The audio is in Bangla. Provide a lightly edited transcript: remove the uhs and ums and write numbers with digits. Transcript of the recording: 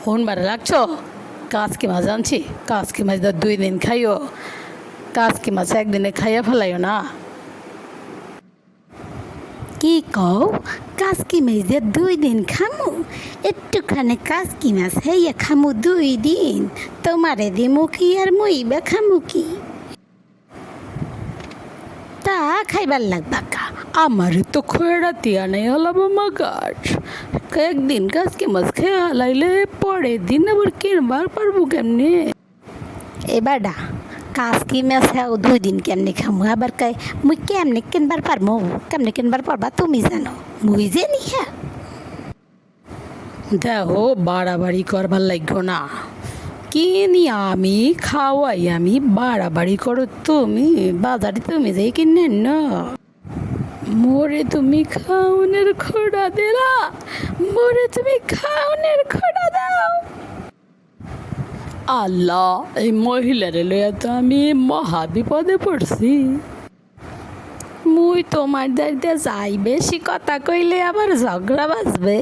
শুনবারে লাগছো কাজকি মাছ আনছি কাজকি মাছ তো 2 দিন খাইও কাজকি মাছ একদিনে খাইয়া ফেলাইও না কি কও কাজকি মাছ দিয়ে 2 দিন খামু একটুখানে কাজকি মাছ হইয়া খামু 2 দিন তোমারে দিমু কি আর মুইবা খামু কি তা খাইবার লাগবা কা আমার তো খয়রা তিয়া নাই হলাম গাছ একদিন কাজকি মাছ খেয়ে হালাইলে পরের দিন আবার কিনবার পারবো কেমনে এবারডা কাজকি মাছ হ্যাঁ 2 দিন কেমনে খামু আবার কাই মুই কেমনে কিনবার পারমু কেমনে কিনবার পারবা তুমি জানো মুই জানি হ্যাঁ দেখো বাড়াবাড়ি করবার লাগো না কিনি আমি খাওয়াই আমি বাড়াবাড়ি করো তুমি বাজারে তুমি যাই কিনে না মোরে তুমি খাওনের খোড়া দিলা মোরে তুমি খাওনের খোড়া দাও আল্লাহ এই মহিলারে লইয়া তো আমি মহা বিপদে পড়ছি মুই তোমার দাঁড়িয়ে যাই বেশি কথা কইলে আবার ঝগড়া বাজবে